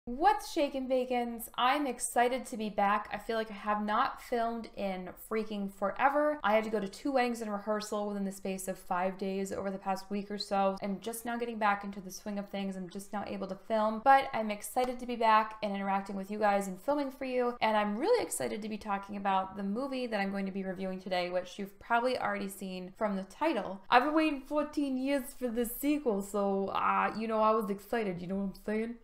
What's shakin' bacons? I'm excited to be back. I feel like I have not filmed in freaking forever. I had to go to 2 weddings and rehearsal within the space of 5 days over the past week or so. I'm just now getting back into the swing of things. I'm just now able to film, but I'm excited to be back and interacting with you guys and filming for you. And I'm really excited to be talking about the movie that I'm going to be reviewing today, which you've probably already seen from the title. I've been waiting 14 years for this sequel, so I was excited, you know what I'm saying?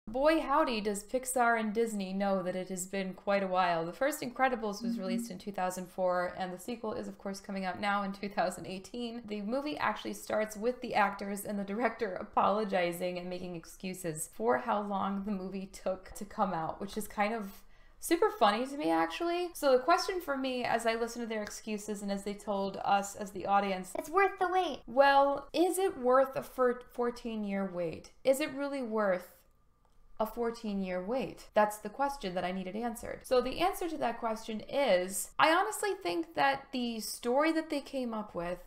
Boy howdy does Pixar and Disney know that it has been quite a while. The first Incredibles was released in 2004 and the sequel is of course coming out now in 2018. The movie actually starts with the actors and the director apologizing and making excuses for how long the movie took to come out, which is kind of super funny to me actually. So the question for me as I listened to their excuses and as they told us as the audience, it's worth the wait. Well, is it worth a 14-year wait? Is it really worth a 14-year wait? That's the question that I needed answered. So the answer to that question is, I honestly think that the story that they came up with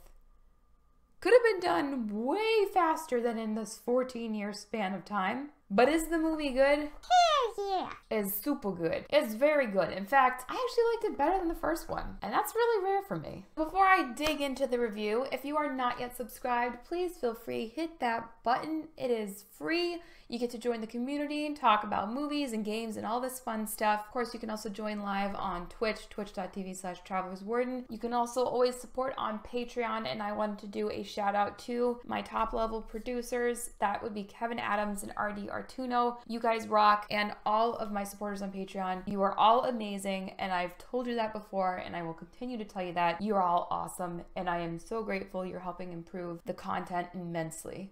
could have been done way faster than in this 14-year span of time. But is the movie good? Hell yeah! It's super good. It's very good. In fact, I actually liked it better than the first one. And that's really rare for me. Before I dig into the review, if you are not yet subscribed, please feel free, hit that button. It is free. You get to join the community and talk about movies and games and all this fun stuff. Of course, you can also join live on Twitch, twitch.tv/travelerswarden. You can also always support on Patreon, and I wanted to do a shout out to my top level producers. That would be Kevin Adams and RD Artuno. You guys rock, and all of my supporters on Patreon. You are all amazing, and I've told you that before, and I will continue to tell you that. You are all awesome, and I am so grateful you're helping improve the content immensely.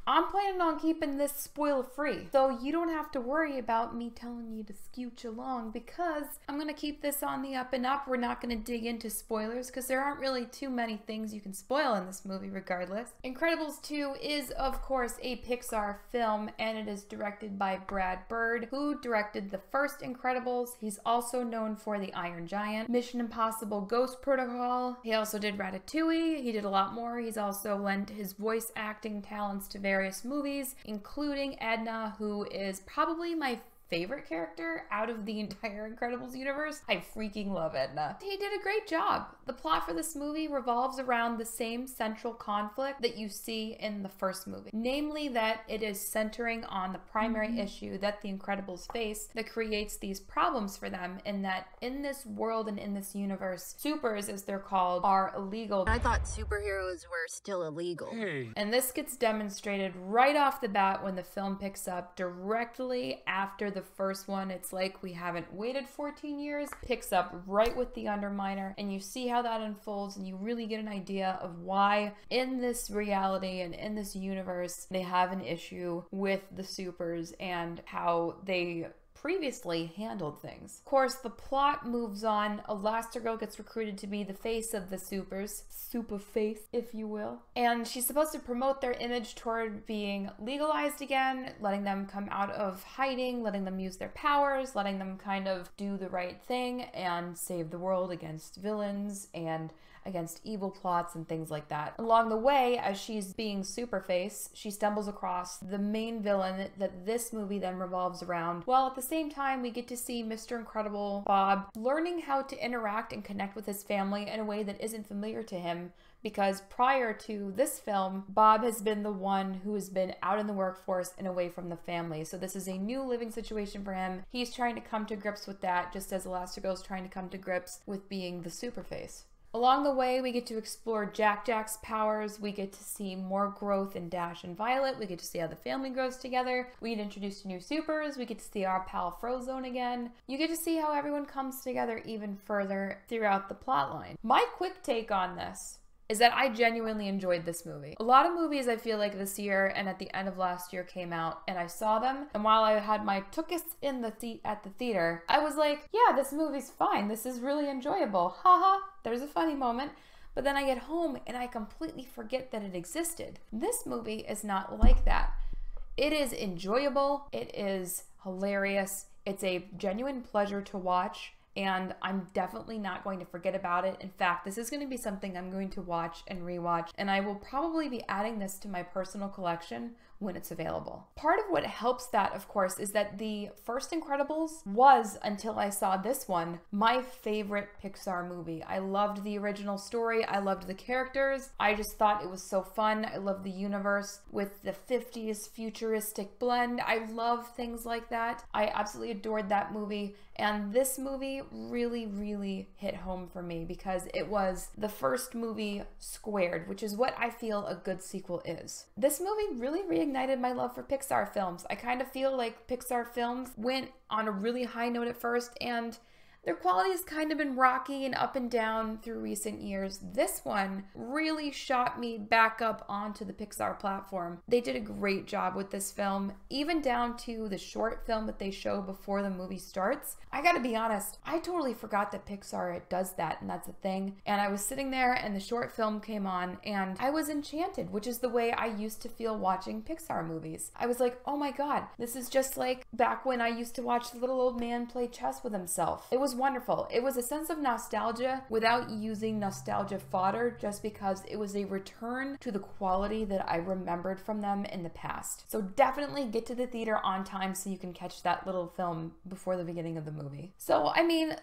I'm planning on keeping this spoiler free, so you don't have to worry about me telling you to scooch along because I'm going to keep this on the up and up. We're not going to dig into spoilers because there aren't really too many things you can spoil in this movie regardless. Incredibles 2 is of course a Pixar film and it is directed by Brad Bird, who directed the first Incredibles. He's also known for The Iron Giant, Mission Impossible Ghost Protocol. He also did Ratatouille. He did a lot more. He's also lent his voice acting talents to various movies, including Edna, who is probably my favorite character out of the entire Incredibles universe. I freaking love Edna. He did a great job. The plot for this movie revolves around the same central conflict that you see in the first movie, namely that it is centering on the primary issue that the Incredibles face that creates these problems for them, in that in this world and in this universe, supers as they're called are illegal. I thought superheroes were still illegal. Hey. And this gets demonstrated right off the bat when the film picks up directly after the first one. It's like we haven't waited 14 years, picks up right with the Underminer, and you see how that unfolds and you really get an idea of why in this reality and in this universe they have an issue with the supers and how they previously handled things. Of course, the plot moves on. Elastigirl gets recruited to be the face of the supers, super face, if you will. And she's supposed to promote their image toward being legalized again, letting them come out of hiding, letting them use their powers, letting them kind of do the right thing and save the world against villains and against evil plots and things like that. Along the way, as she's being Superface, she stumbles across the main villain that this movie then revolves around, while at the same time we get to see Mr. Incredible, Bob, learning how to interact and connect with his family in a way that isn't familiar to him, because prior to this film, Bob has been the one who has been out in the workforce and away from the family. So this is a new living situation for him. He's trying to come to grips with that, just as Elastigirl is trying to come to grips with being the Superface. Along the way, we get to explore Jack's powers, we get to see more growth in Dash and Violet, we get to see how the family grows together, we get introduced to new supers, we get to see our pal Frozone again. You get to see how everyone comes together even further throughout the plotline. My quick take on this is that I genuinely enjoyed this movie. A lot of movies I feel like this year and at the end of last year came out and I saw them, and while I had my tookus in the seat at the theater, I was like, yeah, this movie's fine, this is really enjoyable, haha, there's a funny moment. But then I get home and I completely forget that it existed. This movie is not like that. It is enjoyable, it is hilarious, it's a genuine pleasure to watch, and I'm definitely not going to forget about it. In fact, this is going to be something I'm going to watch and rewatch, and I will probably be adding this to my personal collection when it's available. Part of what helps that, of course, is that the first Incredibles was, until I saw this one, my favorite Pixar movie. I loved the original story. I loved the characters. I just thought it was so fun. I love the universe with the 50s futuristic blend. I love things like that. I absolutely adored that movie. And this movie really, really hit home for me because it was the first movie squared, which is what I feel a good sequel is. This movie really reignited my love for Pixar films. I kind of feel like Pixar films went on a really high note at first, and their quality has kind of been rocky and up and down through recent years. This one really shot me back up onto the Pixar platform. They did a great job with this film, even down to the short film that they show before the movie starts. I gotta be honest, I totally forgot that Pixar does that, and that's a thing. And I was sitting there and the short film came on and I was enchanted, which is the way I used to feel watching Pixar movies. I was like, oh my God, this is just like back when I used to watch the little old man play chess with himself. It was wonderful. It was a sense of nostalgia without using nostalgia fodder, just because it was a return to the quality that I remembered from them in the past. So definitely get to the theater on time so you can catch that little film before the beginning of the movie. So, I mean,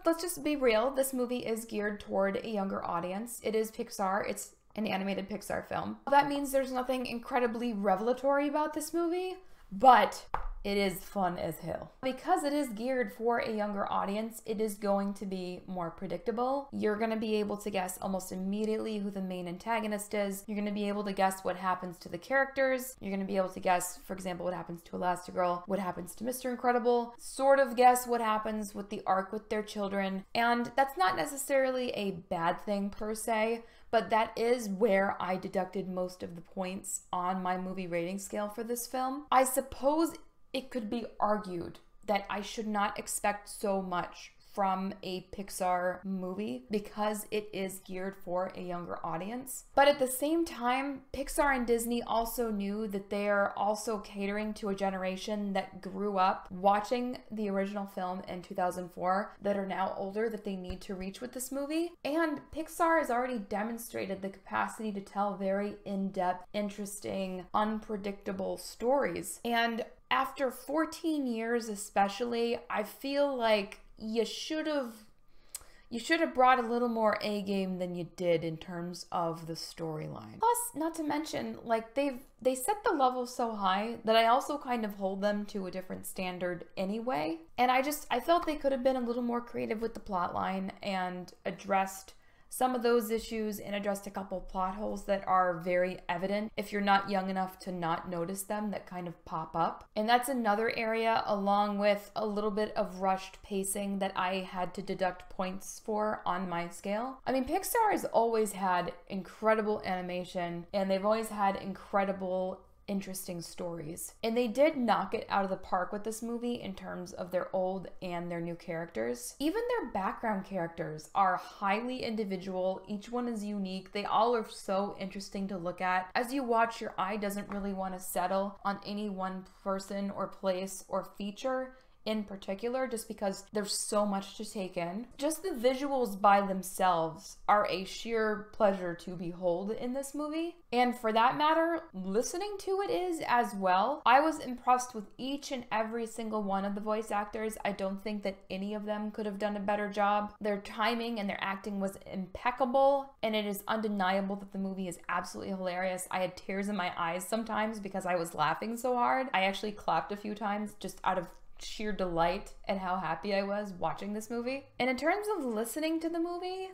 let's just be real. This movie is geared toward a younger audience. It is Pixar. It's an animated Pixar film. That means there's nothing incredibly revelatory about this movie, but it is fun as hell. Because it is geared for a younger audience, it is going to be more predictable. You're going to be able to guess almost immediately who the main antagonist is. You're going to be able to guess what happens to the characters. You're going to be able to guess, for example, what happens to Elastigirl, what happens to Mr. Incredible, sort of guess what happens with the arc with their children. And that's not necessarily a bad thing per se, but that is where I deducted most of the points on my movie rating scale for this film. I suppose it could be argued that I should not expect so much from a Pixar movie because it is geared for a younger audience. But at the same time, Pixar and Disney also knew that they are also catering to a generation that grew up watching the original film in 2004 that are now older, that they need to reach with this movie. And Pixar has already demonstrated the capacity to tell very in-depth, interesting, unpredictable stories. And after 14 years especially, I feel like you should have brought a little more A game than you did in terms of the storyline. Plus, not to mention, like they set the level so high that I also kind of hold them to a different standard anyway. And I felt they could have been a little more creative with the plot line and addressed some of those issues and addressed a couple plot holes that are very evident if you're not young enough to not notice them, that kind of pop up. And that's another area, along with a little bit of rushed pacing, that I had to deduct points for on my scale. I mean, Pixar has always had incredible animation, and they've always had incredible interesting stories. And they did knock it out of the park with this movie in terms of their old and their new characters. Even their background characters are highly individual. Each one is unique. They all are so interesting to look at. As you watch, your eye doesn't really want to settle on any one person or place or feature in particular, just because there's so much to take in. Just the visuals by themselves are a sheer pleasure to behold in this movie. And for that matter, listening to it is as well. I was impressed with each and every single one of the voice actors. I don't think that any of them could have done a better job. Their timing and their acting was impeccable, and it is undeniable that the movie is absolutely hilarious. I had tears in my eyes sometimes because I was laughing so hard. I actually clapped a few times just out of sheer delight at how happy I was watching this movie. And in terms of listening to the movie,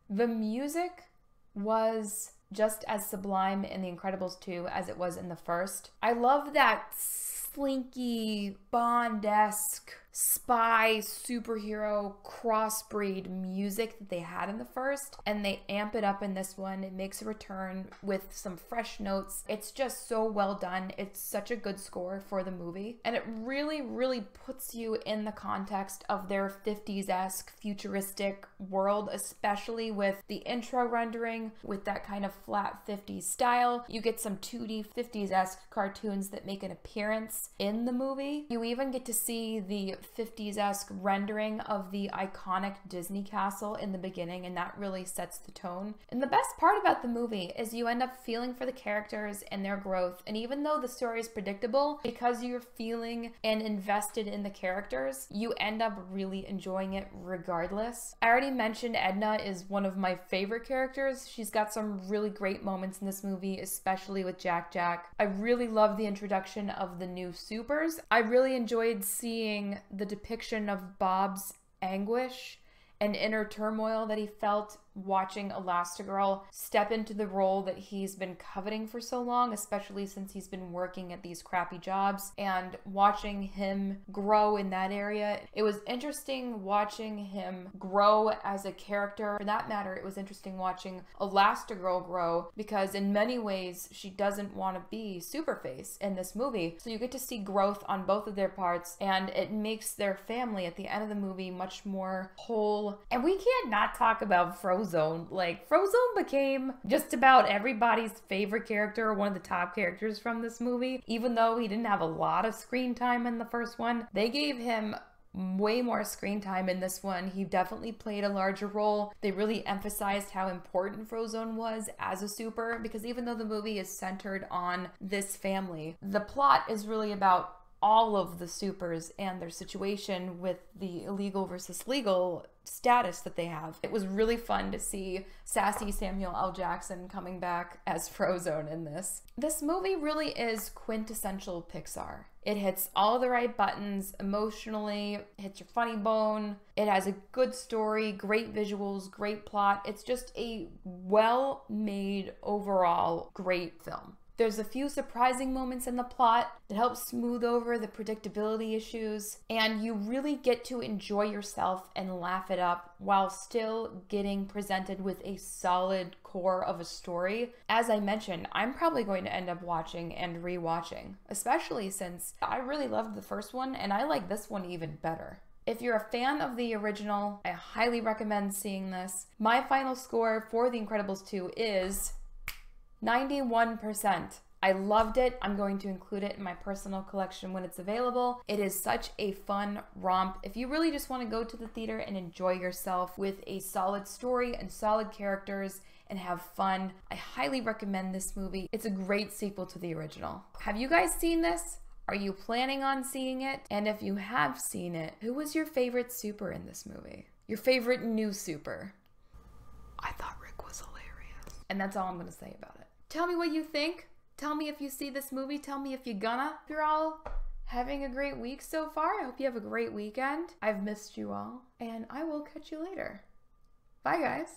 the music was just as sublime in The Incredibles 2 as it was in the first. I love that slinky, Bond-esque, spy, superhero, crossbreed music that they had in the first, and they amp it up in this one. It makes a return with some fresh notes. It's just so well done. It's such a good score for the movie, and it really, really puts you in the context of their 50s-esque futuristic world, especially with the intro rendering with that kind of flat 50s style. You get some 2D 50s-esque cartoons that make an appearance in the movie. You even get to see the 50s-esque rendering of the iconic Disney castle in the beginning, and that really sets the tone. And the best part about the movie is you end up feeling for the characters and their growth, and even though the story is predictable, because you're feeling and invested in the characters, you end up really enjoying it regardless. I already mentioned Edna is one of my favorite characters. She's got some really great moments in this movie, especially with Jack Jack. I really love the introduction of the new supers. I really enjoyed seeing the depiction of Bob's anguish and inner turmoil that he felt watching Elastigirl step into the role that he's been coveting for so long, especially since he's been working at these crappy jobs, and watching him grow in that area. It was interesting watching him grow as a character. For that matter, it was interesting watching Elastigirl grow, because in many ways she doesn't want to be Superface in this movie. So you get to see growth on both of their parts, and it makes their family at the end of the movie much more whole. And we can't not talk about Frozone. Like, Frozone became just about everybody's favorite character, one of the top characters from this movie. Even though he didn't have a lot of screen time in the first one, they gave him way more screen time in this one. He definitely played a larger role. They really emphasized how important Frozone was as a super, because even though the movie is centered on this family, the plot is really about all of the supers and their situation with the illegal versus legal status that they have. It was really fun to see sassy Samuel L. Jackson coming back as Frozone in this. This movie really is quintessential Pixar. It hits all the right buttons emotionally, hits your funny bone. It has a good story, great visuals, great plot. It's just a well-made, overall great film. There's a few surprising moments in the plot that help smooth over the predictability issues, and you really get to enjoy yourself and laugh it up while still getting presented with a solid core of a story. As I mentioned, I'm probably going to end up watching and rewatching, especially since I really loved the first one and I like this one even better. If you're a fan of the original, I highly recommend seeing this. My final score for The Incredibles 2 is 91%. I loved it. I'm going to include it in my personal collection when it's available. It is such a fun romp. If you really just want to go to the theater and enjoy yourself with a solid story and solid characters and have fun, I highly recommend this movie. It's a great sequel to the original. Have you guys seen this? Are you planning on seeing it? And if you have seen it, who was your favorite super in this movie? Your favorite new super? I thought Rick was hilarious. And that's all I'm going to say about it. Tell me what you think. Tell me if you see this movie. Tell me if you're gonna. If you're all having a great week so far, I hope you have a great weekend. I've missed you all, and I will catch you later. Bye, guys.